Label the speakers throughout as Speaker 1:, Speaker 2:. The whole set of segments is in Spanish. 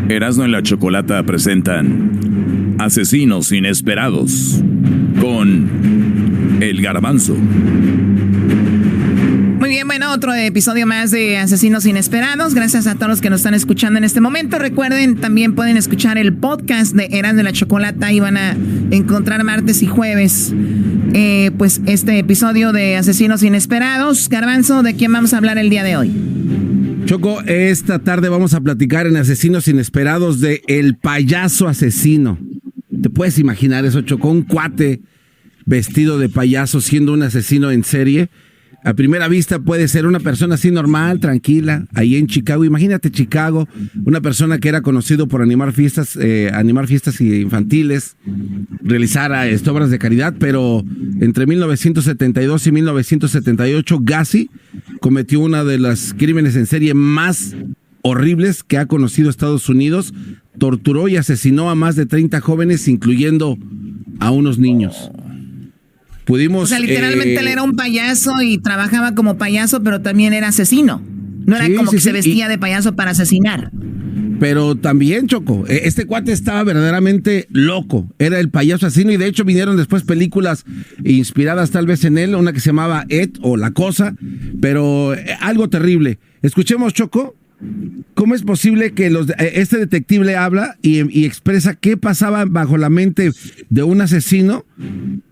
Speaker 1: Erasmo y la Chocolata presentan Asesinos Inesperados con El Garbanzo.
Speaker 2: Muy bien, bueno, otro episodio más de Asesinos Inesperados. Gracias a todos los que nos están escuchando en este momento. Recuerden, también pueden escuchar el podcast de Erasmo y la Chocolata. Ahí van a encontrar martes y jueves pues este episodio de Asesinos Inesperados. Garbanzo, ¿de quién vamos a hablar el día de hoy?
Speaker 3: Choco, esta tarde vamos a platicar en Asesinos Inesperados de El Payaso Asesino. ¿Te puedes imaginar eso, Choco? Un cuate vestido de payaso siendo un asesino en serie. A primera vista puede ser una persona así normal, tranquila, ahí en Chicago. Imagínate Chicago, una persona que era conocido por animar fiestas infantiles, realizar obras de caridad, pero entre 1972 y 1978, Gacy cometió una de los crímenes en serie más horribles que ha conocido Estados Unidos. Torturó y asesinó a más de 30 jóvenes, incluyendo a unos niños. Pudimos,
Speaker 2: o sea, literalmente él era un payaso y trabajaba como payaso, pero también era asesino. No era como que se vestía de payaso para asesinar.
Speaker 3: Pero también, Choco, este cuate estaba verdaderamente loco. Era el payaso asesino y de hecho vinieron después películas inspiradas tal vez en él, una que se llamaba Ed o La Cosa, pero algo terrible. Escuchemos, Choco, cómo es posible que este detective le habla y expresa qué pasaba bajo la mente de un asesino.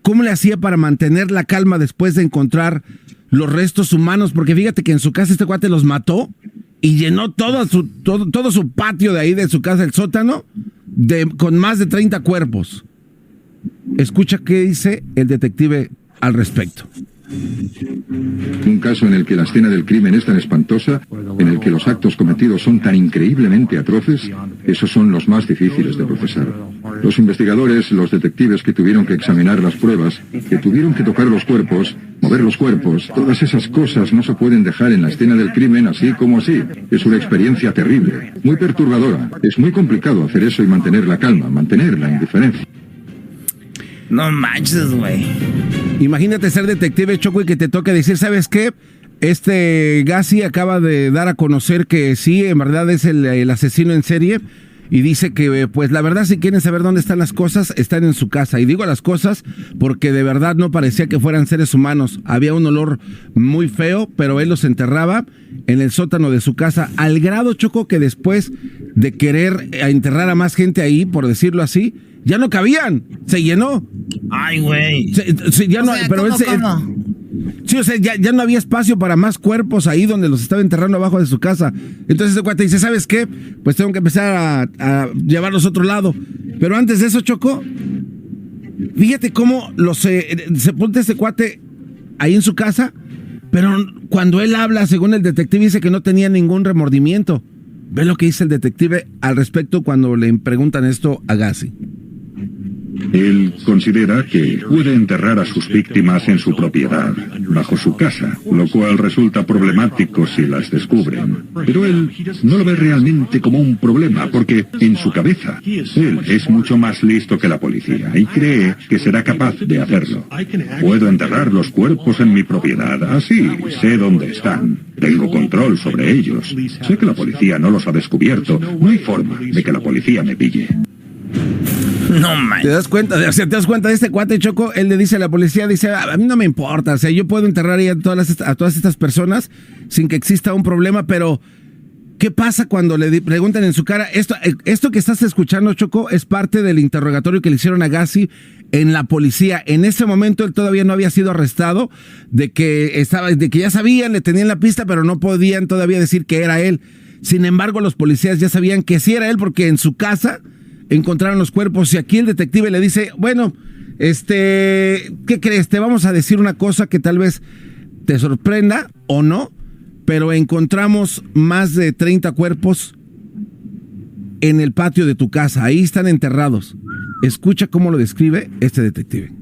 Speaker 3: ¿Cómo le hacía para mantener la calma después de encontrar los restos humanos? Porque fíjate que en su casa este cuate los mató y llenó todo su patio de ahí, de su casa, el sótano, con más de 30 cuerpos. Escucha qué dice el detective al respecto.
Speaker 4: Un caso en el que la escena del crimen es tan espantosa, en el que los actos cometidos son tan increíblemente atroces, esos son los más difíciles de procesar. Los investigadores, los detectives que tuvieron que examinar las pruebas, que tuvieron que tocar los cuerpos, mover los cuerpos, todas esas cosas no se pueden dejar en la escena del crimen así como así. Es una experiencia terrible, muy perturbadora. Es muy complicado hacer eso y mantener la calma, mantener la indiferencia.
Speaker 2: No manches, güey.
Speaker 3: Imagínate ser detective, Choco, y que te toque decir, ¿sabes qué? Gacy acaba de dar a conocer que sí, en verdad es el asesino en serie. Y dice que, pues la verdad, si quieren saber dónde están las cosas, están en su casa. Y digo las cosas porque de verdad no parecía que fueran seres humanos. Había un olor muy feo, pero él los enterraba en el sótano de su casa. Al grado, Choco, que después de querer enterrar a más gente ahí, por decirlo así, ya no cabían. Se llenó.
Speaker 2: Ay, güey.
Speaker 3: Ya no, pero
Speaker 2: ¿cómo?
Speaker 3: Sí, o sea, ya no había espacio para más cuerpos ahí donde los estaba enterrando abajo de su casa. Entonces ese cuate dice, ¿sabes qué? Pues tengo que empezar a llevarlos a otro lado. Pero antes de eso, Choco, fíjate cómo sepulta ese cuate ahí en su casa, pero cuando él habla, según el detective, dice que no tenía ningún remordimiento. Ve lo que dice el detective al respecto cuando le preguntan esto a Gacy.
Speaker 4: Él considera que puede enterrar a sus víctimas en su propiedad, bajo su casa, lo cual resulta problemático si las descubren. Pero él no lo ve realmente como un problema, porque en su cabeza, él es mucho más listo que la policía y cree que será capaz de hacerlo. Puedo enterrar los cuerpos en mi propiedad, así sé dónde están. Tengo control sobre ellos. Sé que la policía no los ha descubierto. No hay forma de que la policía me pille.
Speaker 2: No manches.
Speaker 3: ¿Te das cuenta? O sea, ¿te das cuenta de este cuate, Choco? Él le dice a la policía, dice, a mí no me importa, o sea, yo puedo enterrar ahí a todas estas personas sin que exista un problema, pero ¿qué pasa cuando le preguntan en su cara? Esto que estás escuchando, Choco, es parte del interrogatorio que le hicieron a Gacy en la policía. En ese momento él todavía no había sido arrestado, de que ya sabían, le tenían la pista, pero no podían todavía decir que era él. Sin embargo, los policías ya sabían que sí era él, porque en su casa encontraron los cuerpos y aquí el detective le dice, bueno, ¿qué crees? Te vamos a decir una cosa que tal vez te sorprenda o no, pero encontramos más de 30 cuerpos en el patio de tu casa. Ahí están enterrados. Escucha cómo lo describe este detective.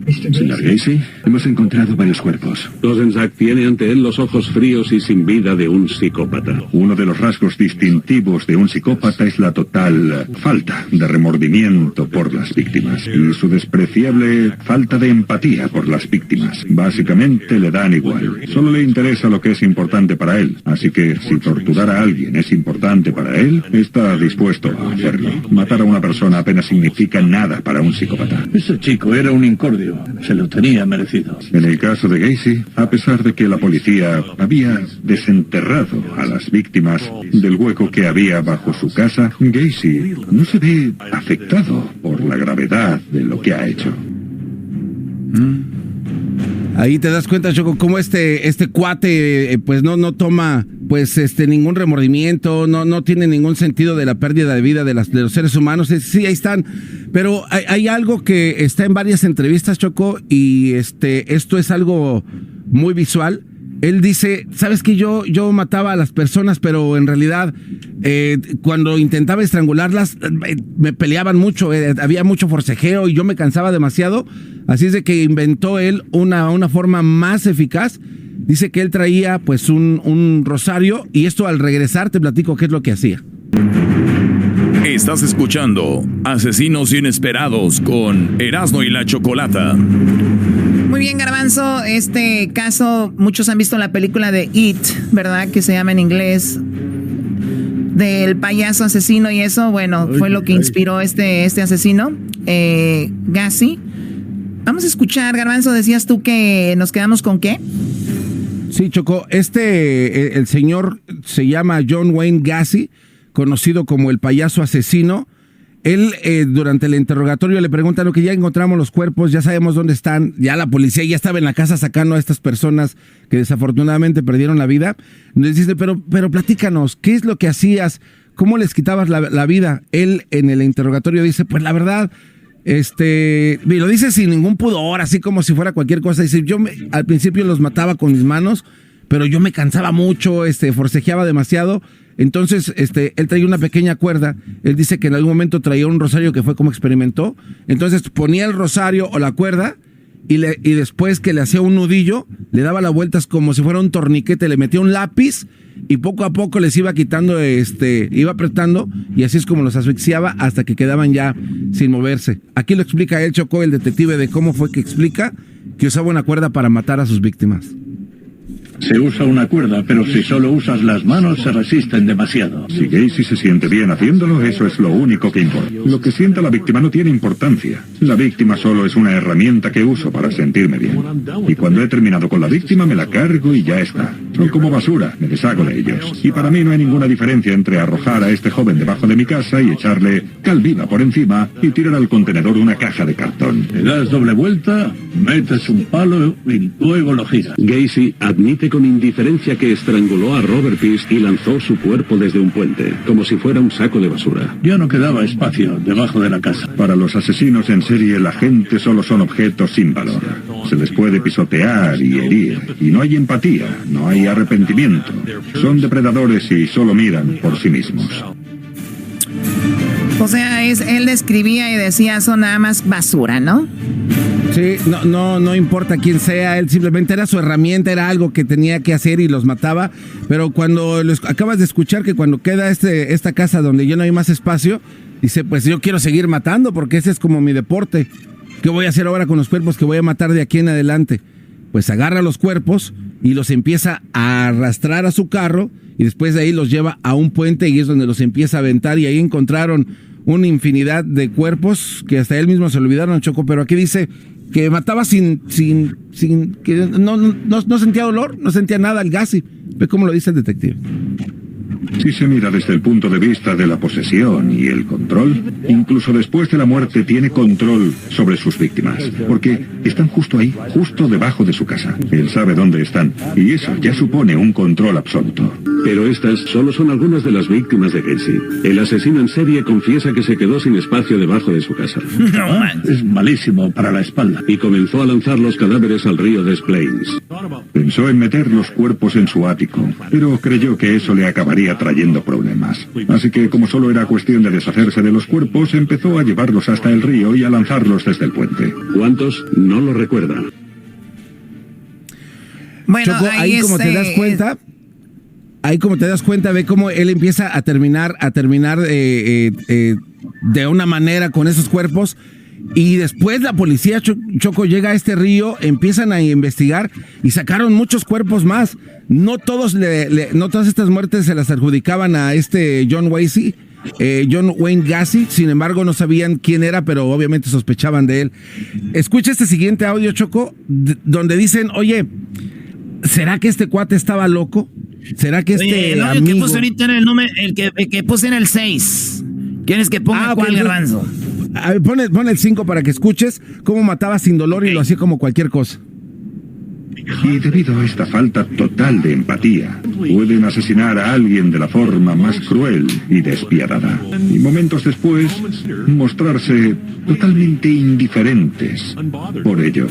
Speaker 5: Señor Gacy, hemos encontrado varios cuerpos.
Speaker 6: Rosensack tiene ante él los ojos fríos y sin vida de un psicópata.
Speaker 4: Uno de los rasgos distintivos de un psicópata es la total falta de remordimiento por las víctimas y su despreciable falta de empatía por las víctimas. Básicamente le dan igual. Solo le interesa lo que es importante para él. Así que si torturar a alguien es importante para él, está dispuesto a hacerlo. Matar a una persona apenas significa nada para un psicópata.
Speaker 7: Ese chico era un incordio. Se lo tenía merecido.
Speaker 4: En el caso de Gacy, a pesar de que la policía había desenterrado a las víctimas del hueco que había bajo su casa, Gacy no se ve afectado por la gravedad de lo que ha hecho.
Speaker 3: Ahí te das cuenta, Choco, cómo este cuate pues no toma pues ningún remordimiento, no tiene ningún sentido de la pérdida de vida de los seres humanos. Sí, ahí están, pero hay algo que está en varias entrevistas, Choco, y esto es algo muy visual. Él dice, sabes que yo mataba a las personas, pero en realidad cuando intentaba estrangularlas me peleaban mucho, había mucho forcejeo y yo me cansaba demasiado, así es de que inventó él una forma más eficaz. Dice que él traía pues un rosario y esto al regresar te platico qué es lo que hacía.
Speaker 1: Estás escuchando Asesinos Inesperados con Erasmo y la Chocolata.
Speaker 2: Muy bien, Garbanzo, este caso, muchos han visto la película de It, ¿verdad? Que se llama en inglés, del payaso asesino y eso, bueno, fue lo que inspiró este asesino, Gacy. Vamos a escuchar, Garbanzo, decías tú que nos quedamos con ¿qué?
Speaker 3: Sí, Choco, el señor se llama John Wayne Gacy, conocido como el payaso asesino. Él, durante el interrogatorio le preguntan lo que ya encontramos los cuerpos, ya sabemos dónde están, ya la policía ya estaba en la casa sacando a estas personas que desafortunadamente perdieron la vida. Les dice, pero platícanos, ¿qué es lo que hacías? ¿Cómo les quitabas la vida? Él en el interrogatorio dice, pues la verdad, y lo dice sin ningún pudor, así como si fuera cualquier cosa. Dice, al principio los mataba con mis manos, pero yo me cansaba mucho, forcejeaba demasiado. Entonces, él traía una pequeña cuerda. Él dice que en algún momento traía un rosario que fue como experimentó. Entonces ponía el rosario o la cuerda y después que le hacía un nudillo, le daba las vueltas como si fuera un torniquete, le metía un lápiz y poco a poco les iba quitando, iba apretando y así es como los asfixiaba hasta que quedaban ya sin moverse. Aquí lo explica él, Chocó, el detective, de cómo fue que explica que usaba una cuerda para matar a sus víctimas.
Speaker 7: Se usa una cuerda, pero si solo usas las manos se resisten demasiado.
Speaker 4: Si Gacy se siente bien haciéndolo, eso es lo único que importa. Lo que sienta la víctima no tiene importancia. La víctima solo es una herramienta que uso para sentirme bien. Y cuando he terminado con la víctima me la cargo y ya está. Son como basura, me deshago de ellos. Y para mí no hay ninguna diferencia entre arrojar a este joven debajo de mi casa y echarle cal viva por encima y tirar al contenedor una caja de cartón.
Speaker 7: Le das doble vuelta, metes un palo y luego lo giras.
Speaker 6: Gacy admite con indiferencia que estranguló a Robert Peace y lanzó su cuerpo desde un puente, como si fuera un saco de basura.
Speaker 7: Ya no quedaba espacio debajo de la casa.
Speaker 4: Para los asesinos en serie, la gente solo son objetos sin valor. Se les puede pisotear y herir, y no hay empatía, no hay arrepentimiento. Son depredadores y solo miran por sí mismos.
Speaker 2: O sea, él describía y decía, son nada más basura, ¿no?
Speaker 3: Sí, no importa quién sea, él simplemente era su herramienta, era algo que tenía que hacer y los mataba. Pero cuando acabas de escuchar que cuando queda esta casa donde ya no hay más espacio, dice, pues yo quiero seguir matando porque ese es como mi deporte. ¿Qué voy a hacer ahora con los cuerpos que voy a matar de aquí en adelante? Pues agarra los cuerpos y los empieza a arrastrar a su carro y después de ahí los lleva a un puente y es donde los empieza a aventar y ahí encontraron una infinidad de cuerpos que hasta él mismo se olvidaron, Choco, pero aquí dice que mataba sin que no sentía dolor, no sentía nada el Gacy. Ve cómo lo dice el detective.
Speaker 4: Si se mira desde el punto de vista de la posesión y el control, incluso después de la muerte tiene control sobre sus víctimas, porque están justo ahí, justo debajo de su casa. Él sabe dónde están, y eso ya supone un control absoluto.
Speaker 6: Pero estas solo son algunas de las víctimas de Gacy. El asesino en serie confiesa que se quedó sin espacio debajo de su casa.
Speaker 7: Es malísimo para la espalda.
Speaker 6: Y comenzó a lanzar los cadáveres al río Des Plaines.
Speaker 4: Pensó en meter los cuerpos en su ático, pero creyó que eso le acabaría seguía trayendo problemas. Así que, como solo era cuestión de deshacerse de los cuerpos, empezó a llevarlos hasta el río y a lanzarlos desde el puente.
Speaker 6: ¿Cuántos? No lo recuerda.
Speaker 2: Bueno,
Speaker 3: Choco, ahí como te das cuenta, ve cómo él empieza a terminar de una manera con esos cuerpos. Y después la policía, Choco, llega a este río, empiezan a investigar y sacaron muchos cuerpos más. No todas estas muertes se las adjudicaban a este John Wayne Gacy. Sin embargo, no sabían quién era, pero obviamente sospechaban de él. Escucha este siguiente audio, Choco, donde dicen, oye, ¿será que este cuate estaba loco? ¿Será que amigo...
Speaker 8: El que puse ahorita era el número, el que puse en el 6. ¿Quieres que ponga cuál, Garbanzo?
Speaker 3: A ver, pon el 5 para que escuches cómo mataba sin dolor y lo hacía como cualquier cosa.
Speaker 4: Y debido a esta falta total de empatía, pueden asesinar a alguien de la forma más cruel y despiadada. Y momentos después, mostrarse totalmente indiferentes por ello.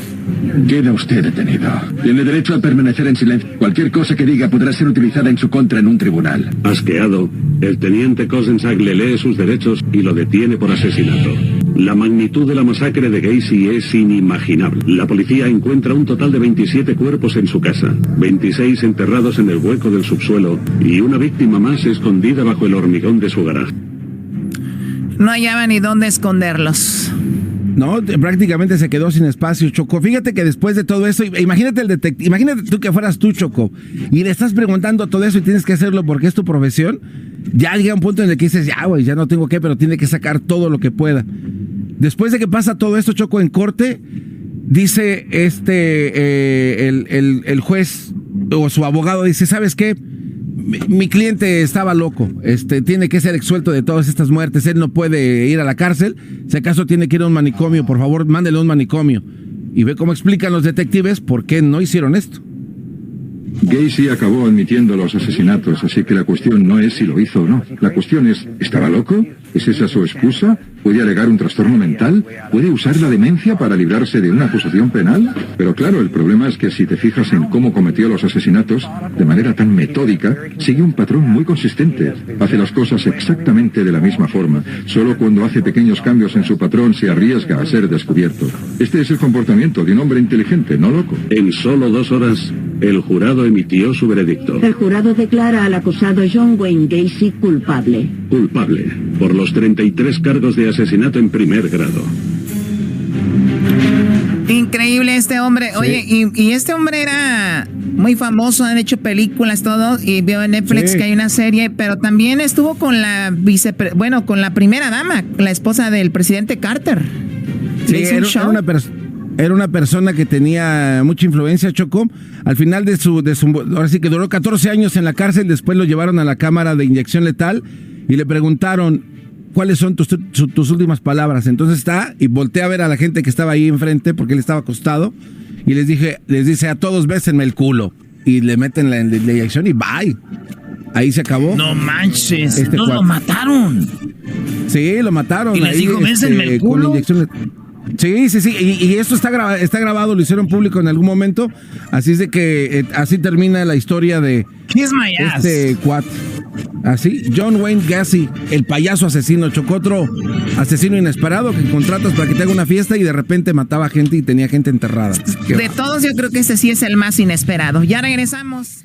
Speaker 5: Queda usted detenido. Tiene derecho a permanecer en silencio. Cualquier cosa que diga podrá ser utilizada en su contra en un tribunal.
Speaker 6: Asqueado, el teniente Cosensag le lee sus derechos y lo detiene por asesinato. La magnitud de la masacre de Gacy es inimaginable. La policía encuentra un total de 27 cuerpos en su casa, 26 enterrados en el hueco del subsuelo y una víctima más escondida bajo el hormigón de su garaje.
Speaker 2: No hallaba ni dónde esconderlos.
Speaker 3: No, prácticamente se quedó sin espacio, Choco. Fíjate que después de todo eso, imagínate tú que fueras tú, Choco, y le estás preguntando todo eso y tienes que hacerlo porque es tu profesión. Ya llega un punto en el que dices, ya, güey, ya no tengo que, pero tiene que sacar todo lo que pueda. Después de que pasa todo esto, Choco, en corte, dice el juez o su abogado, dice, ¿sabes qué? Mi cliente estaba loco, tiene que ser absuelto de todas estas muertes, él no puede ir a la cárcel, si acaso tiene que ir a un manicomio, por favor, mándele a un manicomio. Y ve cómo explican los detectives por qué no hicieron esto.
Speaker 5: Gacy acabó admitiendo los asesinatos, así que la cuestión no es si lo hizo o no. La cuestión es, ¿estaba loco? ¿Es esa su excusa? ¿Puede alegar un trastorno mental? ¿Puede usar la demencia para librarse de una acusación penal? Pero claro, el problema es que si te fijas en cómo cometió los asesinatos, de manera tan metódica, sigue un patrón muy consistente. Hace las cosas exactamente de la misma forma. Solo cuando hace pequeños cambios en su patrón se arriesga a ser descubierto. Este es el comportamiento de un hombre inteligente, no loco.
Speaker 6: En solo 2 horas, el jurado emitió su veredicto.
Speaker 9: El jurado declara al acusado John Wayne Gacy culpable.
Speaker 6: Culpable por los 33 cargos de asesinato en primer grado.
Speaker 2: Increíble este hombre. Sí. Oye, y este hombre era muy famoso, han hecho películas, todo, y veo en Netflix que hay una serie, pero también estuvo con la con la primera dama, la esposa del presidente Carter.
Speaker 3: Sí, era una persona que tenía mucha influencia, Choco. Al final ahora sí que duró 14 años en la cárcel, después lo llevaron a la cámara de inyección letal y le preguntaron, ¿cuáles son tus últimas palabras? Entonces está y voltea a ver a la gente que estaba ahí enfrente porque él estaba acostado y les dice, a todos bésenme el culo. Y le meten la inyección y bye. Ahí se acabó.
Speaker 8: No manches, lo mataron.
Speaker 3: Sí, lo mataron.
Speaker 8: Y les dijo, bésenme el culo.
Speaker 3: Con inyección letal. Sí. Y esto está grabado, lo hicieron público en algún momento. Así es de que así termina la historia de
Speaker 8: Kiss my ass.
Speaker 3: Este cuate. Así, John Wayne Gacy, el payaso asesino, Chocó, otro asesino inesperado que contratas para que te haga una fiesta y de repente mataba gente y tenía gente enterrada.
Speaker 2: De todos, yo creo que ese sí es el más inesperado. Ya regresamos.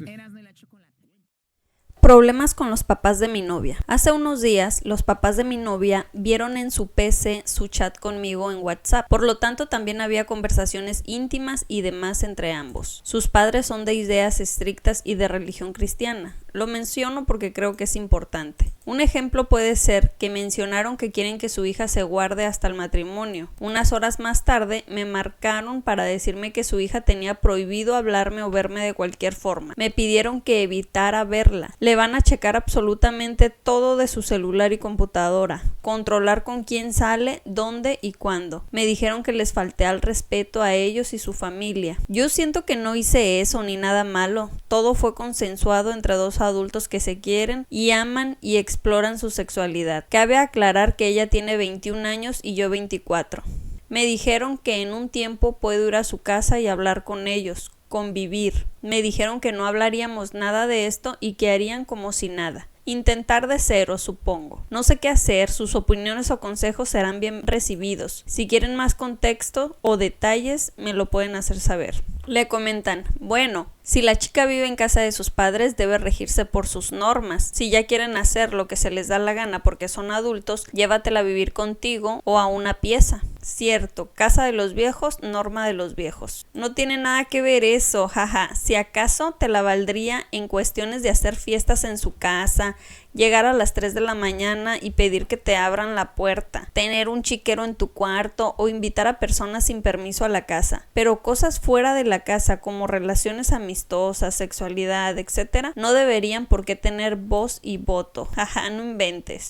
Speaker 10: Problemas con los papás de mi novia. Hace unos días, los papás de mi novia vieron en su PC su chat conmigo en WhatsApp. Por lo tanto, también había conversaciones íntimas y demás entre ambos. Sus padres son de ideas estrictas y de religión cristiana. Lo menciono porque creo que es importante. Un ejemplo puede ser que mencionaron que quieren que su hija se guarde hasta el matrimonio. Unas horas más tarde me marcaron para decirme que su hija tenía prohibido hablarme o verme de cualquier forma. Me pidieron que evitara verla. Le van a checar absolutamente todo de su celular y computadora, controlar con quién sale, dónde y cuándo. Me dijeron que les falté al respeto a ellos y su familia. Yo siento que no hice eso ni nada malo. Todo fue consensuado entre dos adultos que se quieren y aman y exploran su sexualidad. Cabe aclarar que ella tiene 21 años y yo 24. Me dijeron que en un tiempo puedo ir a su casa y hablar con ellos, convivir. Me dijeron que no hablaríamos nada de esto y que harían como si nada. Intentar de cero, supongo. No sé qué hacer, sus opiniones o consejos serán bien recibidos. Si quieren más contexto o detalles, me lo pueden hacer saber. Le comentan, bueno, si la chica vive en casa de sus padres, debe regirse por sus normas. Si ya quieren hacer lo que se les da la gana porque son adultos, llévatela a vivir contigo o a una pieza. Cierto, casa de los viejos, norma de los viejos. No tiene nada que ver eso, jaja. Si acaso te la valdría en cuestiones de hacer fiestas en su casa, llegar a las 3 de la mañana y pedir que te abran la puerta, tener un chiquero en tu cuarto o invitar a personas sin permiso a la casa. Pero cosas fuera de la casa como relaciones amistosas, sexualidad, etc., no deberían por qué tener voz y voto. Jaja, no inventes.